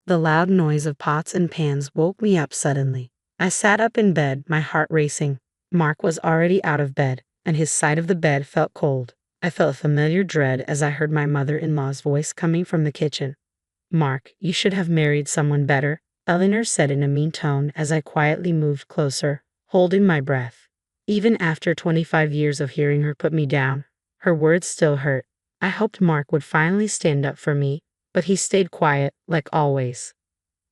The loud noise of pots and pans woke me up suddenly. I sat up in bed, my heart racing. Mark was already out of bed, and his side of the bed felt cold. I felt a familiar dread as I heard my mother-in-law's voice coming from the kitchen. "Mark, you should have married someone better," Eleanor said in a mean tone as I quietly moved closer, holding my breath. Even after 25 years of hearing her put me down, her words still hurt. I hoped Mark would finally stand up for me, but he stayed quiet, like always.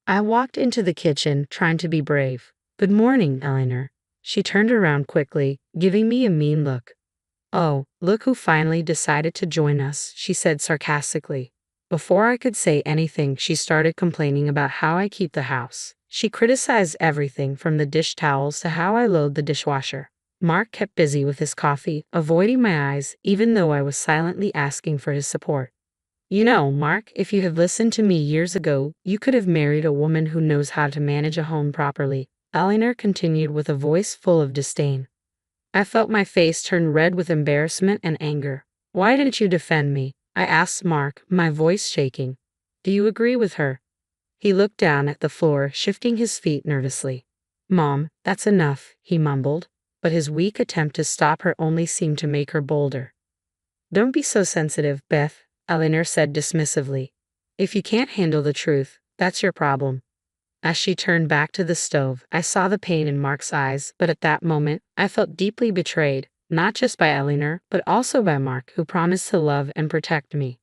I walked into the kitchen, trying to be brave. "Good morning, Eleanor." She turned around quickly, giving me a mean look. "Oh, look who finally decided to join us," she said sarcastically. Before I could say anything, she started complaining about how I keep the house. She criticized everything from the dish towels to how I load the dishwasher. Mark kept busy with his coffee, avoiding my eyes, even though I was silently asking for his support. "You know, Mark, if you had listened to me years ago, you could have married a woman who knows how to manage a home properly," Eleanor continued with a voice full of disdain. I felt my face turn red with embarrassment and anger. "Why didn't you defend me?" I asked Mark, my voice shaking. "Do you agree with her?" He looked down at the floor, shifting his feet nervously. "Mom, that's enough," he mumbled, but his weak attempt to stop her only seemed to make her bolder. "Don't be so sensitive, Beth," Eleanor said dismissively. "If you can't handle the truth, that's your problem." As she turned back to the stove, I saw the pain in Mark's eyes, but at that moment, I felt deeply betrayed, not just by Eleanor, but also by Mark, who promised to love and protect me.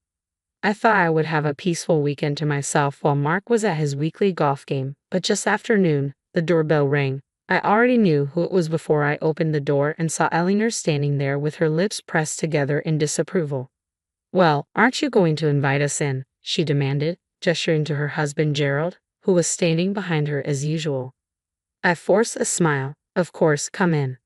I thought I would have a peaceful weekend to myself while Mark was at his weekly golf game, but just after noon, the doorbell rang. I already knew who it was before I opened the door and saw Eleanor standing there with her lips pressed together in disapproval. "Well, aren't you going to invite us in?" she demanded, gesturing to her husband Gerald, who was standing behind her as usual. I forced a smile. "Of course, come in."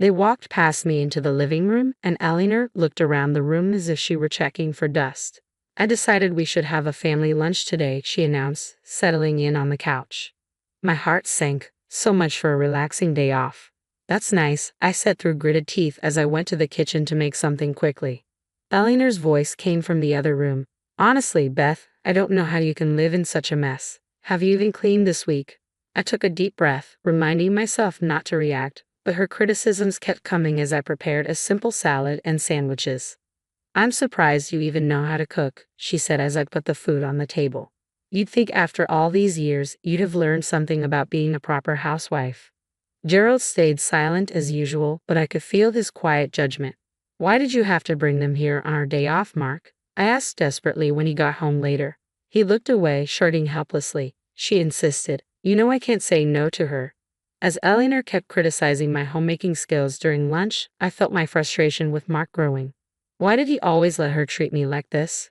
They walked past me into the living room, and Eleanor looked around the room as if she were checking for dust. "I decided we should have a family lunch today," she announced, settling in on the couch. My heart sank. So much for a relaxing day off. "That's nice," I said through gritted teeth as I went to the kitchen to make something quickly. Eleanor's voice came from the other room. "Honestly, Beth, I don't know how you can live in such a mess. Have you even cleaned this week?" I took a deep breath, reminding myself not to react, but her criticisms kept coming as I prepared a simple salad and sandwiches. "I'm surprised you even know how to cook," she said as I put the food on the table. "You'd think after all these years, you'd have learned something about being a proper housewife." Gerald stayed silent as usual, but I could feel his quiet judgment. "Why did you have to bring them here on our day off, Mark?" I asked desperately when he got home later. He looked away, shrugging helplessly. She insisted. "You know I can't say no to her." As Eleanor kept criticizing my homemaking skills during lunch, I felt my frustration with Mark growing. Why did he always let her treat me like this?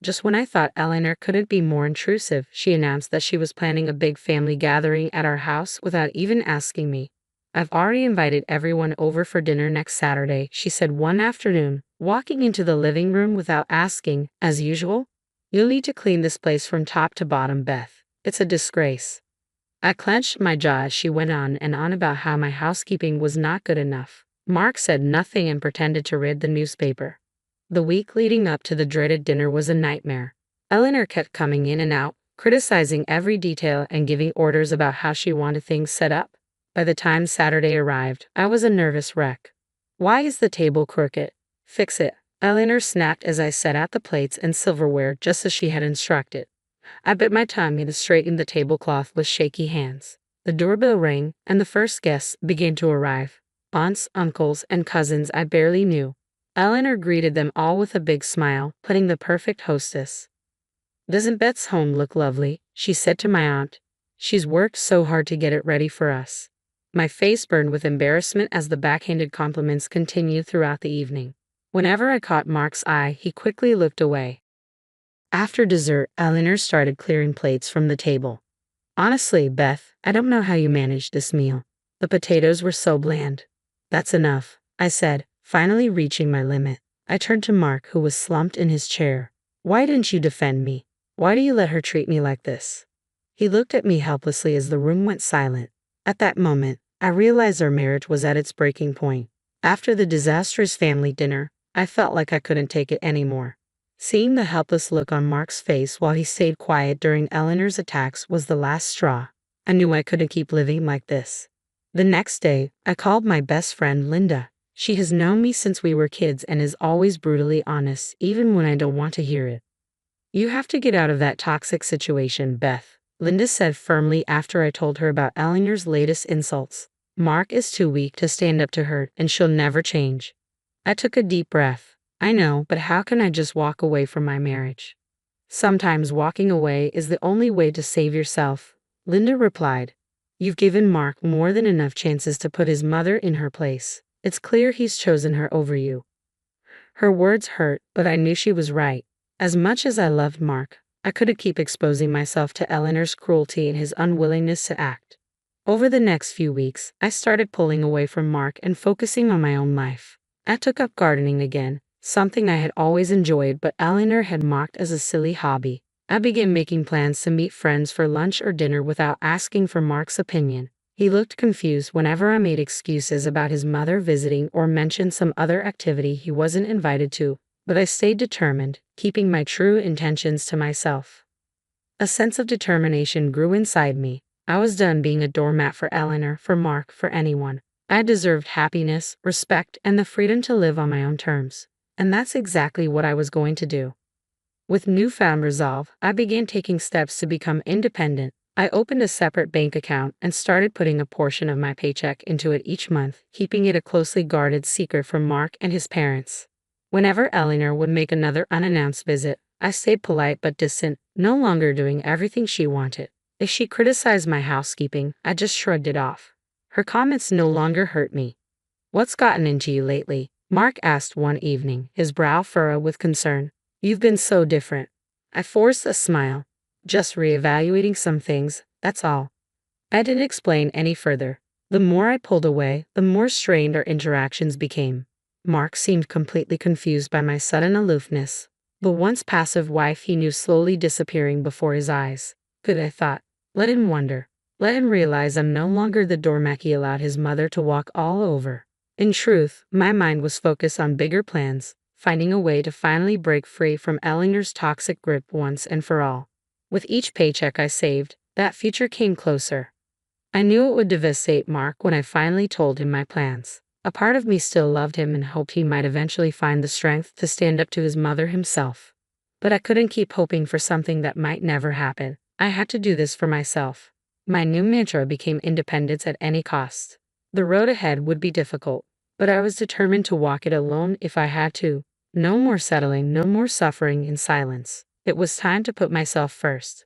Just when I thought Eleanor couldn't be more intrusive, she announced that she was planning a big family gathering at our house without even asking me. "I've already invited everyone over for dinner next Saturday," she said one afternoon, walking into the living room without asking, as usual. "You'll need to clean this place from top to bottom, Beth. It's a disgrace." I clenched my jaw as she went on and on about how my housekeeping was not good enough. Mark said nothing and pretended to read the newspaper. The week leading up to the dreaded dinner was a nightmare. Eleanor kept coming in and out, criticizing every detail and giving orders about how she wanted things set up. By the time Saturday arrived, I was a nervous wreck. "Why is the table crooked? Fix it," Eleanor snapped as I set out the plates and silverware just as she had instructed. I bit my tongue and straightened the tablecloth with shaky hands. The doorbell rang, and the first guests began to arrive. Aunts, uncles, and cousins I barely knew. Eleanor greeted them all with a big smile, playing the perfect hostess. "Doesn't Beth's home look lovely?" she said to my aunt. "She's worked so hard to get it ready for us." My face burned with embarrassment as the backhanded compliments continued throughout the evening. Whenever I caught Mark's eye, he quickly looked away. After dessert, Eleanor started clearing plates from the table. "Honestly, Beth, I don't know how you managed this meal. The potatoes were so bland." "That's enough," I said, finally reaching my limit. I turned to Mark, who was slumped in his chair. "Why didn't you defend me? Why do you let her treat me like this?" He looked at me helplessly as the room went silent. At that moment, I realized our marriage was at its breaking point. After the disastrous family dinner, I felt like I couldn't take it anymore. Seeing the helpless look on Mark's face while he stayed quiet during Eleanor's attacks was the last straw. I knew I couldn't keep living like this. The next day, I called my best friend Linda. She has known me since we were kids and is always brutally honest, even when I don't want to hear it. "You have to get out of that toxic situation, Beth," Linda said firmly after I told her about Eleanor's latest insults. "Mark is too weak to stand up to her, and she'll never change." I took a deep breath. I know, but how can I just walk away from my marriage? "Sometimes walking away is the only way to save yourself," Linda replied. "You've given Mark more than enough chances to put his mother in her place. It's clear he's chosen her over you." Her words hurt, but I knew she was right. As much as I loved Mark, I couldn't keep exposing myself to Eleanor's cruelty and his unwillingness to act. Over the next few weeks, I started pulling away from Mark and focusing on my own life. I took up gardening again, something I had always enjoyed but Eleanor had mocked as a silly hobby. I began making plans to meet friends for lunch or dinner without asking for Mark's opinion. He looked confused whenever I made excuses about his mother visiting or mentioned some other activity he wasn't invited to, but I stayed determined, keeping my true intentions to myself. A sense of determination grew inside me. I was done being a doormat for Eleanor, for Mark, for anyone. I deserved happiness, respect, and the freedom to live on my own terms. And that's exactly what I was going to do. With newfound resolve, I began taking steps to become independent. I opened a separate bank account and started putting a portion of my paycheck into it each month, keeping it a closely guarded secret from Mark and his parents. Whenever Eleanor would make another unannounced visit, I stayed polite but distant, no longer doing everything she wanted. If she criticized my housekeeping, I just shrugged it off. Her comments no longer hurt me. "What's gotten into you lately?" Mark asked one evening, his brow furrowed with concern. "You've been so different." I forced a smile. "Just reevaluating some things, that's all." I didn't explain any further. The more I pulled away, the more strained our interactions became. Mark seemed completely confused by my sudden aloofness. The once passive wife he knew slowly disappearing before his eyes. Good, I thought. Let him wonder. Let him realize I'm no longer the doormat he allowed his mother to walk all over. In truth, my mind was focused on bigger plans, finding a way to finally break free from Eleanor's toxic grip once and for all. With each paycheck I saved, that future came closer. I knew it would devastate Mark when I finally told him my plans. A part of me still loved him and hoped he might eventually find the strength to stand up to his mother himself. But I couldn't keep hoping for something that might never happen. I had to do this for myself. My new mantra became independence at any cost. The road ahead would be difficult, but I was determined to walk it alone if I had to. No more settling, no more suffering in silence. It was time to put myself first.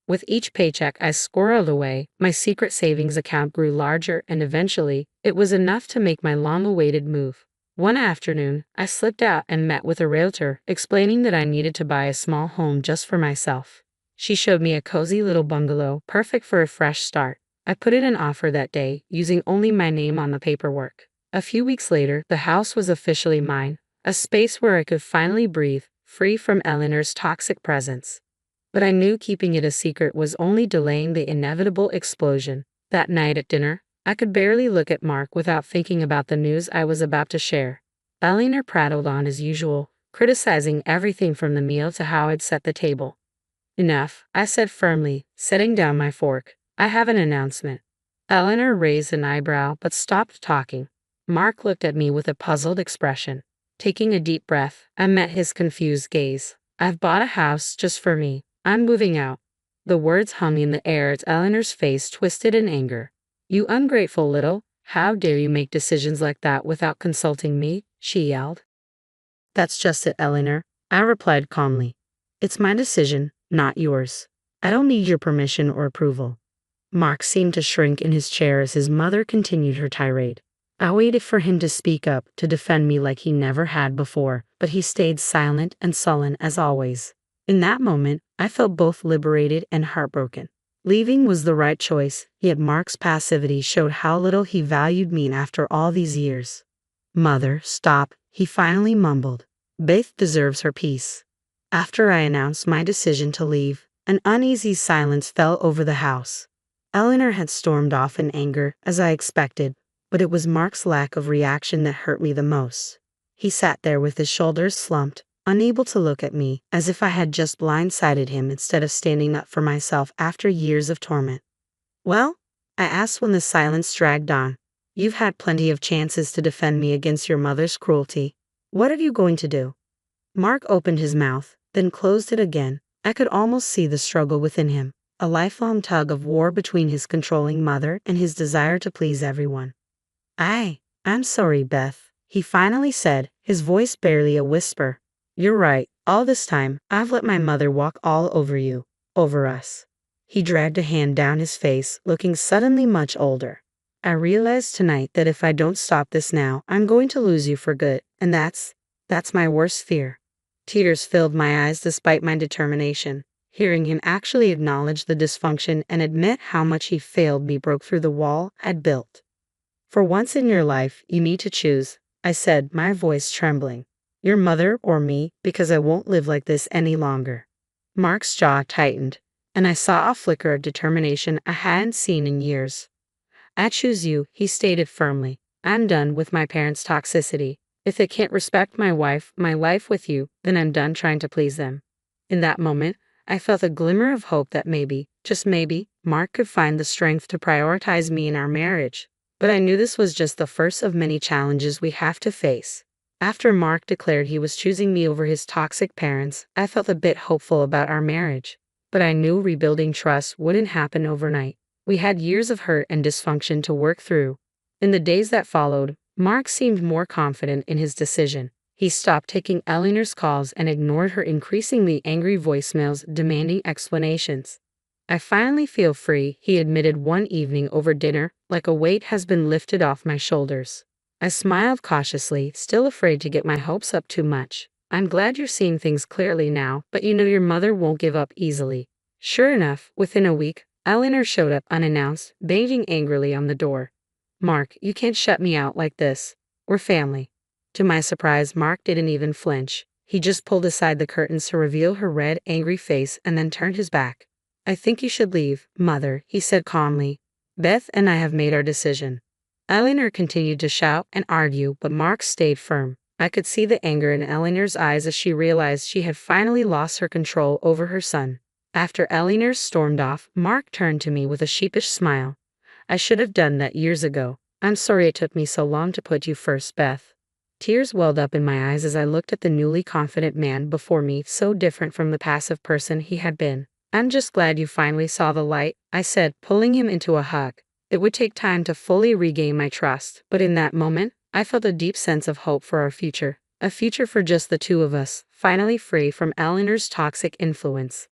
With each paycheck I squirreled away, my secret savings account grew larger and eventually, it was enough to make my long-awaited move. One afternoon, I slipped out and met with a realtor, explaining that I needed to buy a small home just for myself. She showed me a cozy little bungalow, perfect for a fresh start. I put in an offer that day, using only my name on the paperwork. A few weeks later, the house was officially mine, a space where I could finally breathe, free from Eleanor's toxic presence. But I knew keeping it a secret was only delaying the inevitable explosion. That night at dinner, I could barely look at Mark without thinking about the news I was about to share. Eleanor prattled on as usual, criticizing everything from the meal to how I'd set the table. "Enough," I said firmly, setting down my fork. "I have an announcement." Eleanor raised an eyebrow but stopped talking. Mark looked at me with a puzzled expression. Taking a deep breath, I met his confused gaze. "I've bought a house just for me. I'm moving out." The words hung in the air as Eleanor's face twisted in anger. "You ungrateful little, how dare you make decisions like that without consulting me?" she yelled. "That's just it, Eleanor," I replied calmly. "It's my decision, not yours. I don't need your permission or approval." Mark seemed to shrink in his chair as his mother continued her tirade. I waited for him to speak up, to defend me like he never had before, but he stayed silent and sullen as always. In that moment, I felt both liberated and heartbroken. Leaving was the right choice, yet Mark's passivity showed how little he valued me after all these years. "Mother, stop," he finally mumbled. "Beth deserves her peace." After I announced my decision to leave, an uneasy silence fell over the house. Eleanor had stormed off in anger, as I expected, but it was Mark's lack of reaction that hurt me the most. He sat there with his shoulders slumped, unable to look at me, as if I had just blindsided him instead of standing up for myself after years of torment. Well? I asked when the silence dragged on. You've had plenty of chances to defend me against your mother's cruelty. What are you going to do? Mark opened his mouth, then closed it again. I could almost see the struggle within him, a lifelong tug of war between his controlling mother and his desire to please everyone. I'm sorry, Beth, he finally said, his voice barely a whisper. You're right, all this time, I've let my mother walk all over you, over us. He dragged a hand down his face, looking suddenly much older. I realized tonight that if I don't stop this now, I'm going to lose you for good, and that's my worst fear. Tears filled my eyes despite my determination. Hearing him actually acknowledge the dysfunction and admit how much he failed me broke through the wall I'd built. For once in your life, you need to choose, I said, my voice trembling. Your mother or me, because I won't live like this any longer. Mark's jaw tightened, and I saw a flicker of determination I hadn't seen in years. I choose you, he stated firmly. I'm done with my parents' toxicity. If they can't respect my life with you, then I'm done trying to please them. In that moment, I felt a glimmer of hope that maybe, just maybe, Mark could find the strength to prioritize me in our marriage. But I knew this was just the first of many challenges we have to face. After Mark declared he was choosing me over his toxic parents, I felt a bit hopeful about our marriage. But I knew rebuilding trust wouldn't happen overnight. We had years of hurt and dysfunction to work through. In the days that followed, Mark seemed more confident in his decision. He stopped taking Eleanor's calls and ignored her increasingly angry voicemails demanding explanations. I finally feel free, he admitted one evening over dinner, like a weight has been lifted off my shoulders. I smiled cautiously, still afraid to get my hopes up too much. I'm glad you're seeing things clearly now, but you know your mother won't give up easily. Sure enough, within a week, Eleanor showed up unannounced, banging angrily on the door. Mark, you can't shut me out like this. We're family. To my surprise, Mark didn't even flinch. He just pulled aside the curtains to reveal her red, angry face and then turned his back. I think you should leave, Mother, he said calmly. Beth and I have made our decision. Eleanor continued to shout and argue, but Mark stayed firm. I could see the anger in Eleanor's eyes as she realized she had finally lost her control over her son. After Eleanor stormed off, Mark turned to me with a sheepish smile. I should have done that years ago. I'm sorry it took me so long to put you first, Beth. Tears welled up in my eyes as I looked at the newly confident man before me, so different from the passive person he had been. I'm just glad you finally saw the light, I said, pulling him into a hug. It would take time to fully regain my trust, but in that moment, I felt a deep sense of hope for our future. A future for just the two of us, finally free from Eleanor's toxic influence.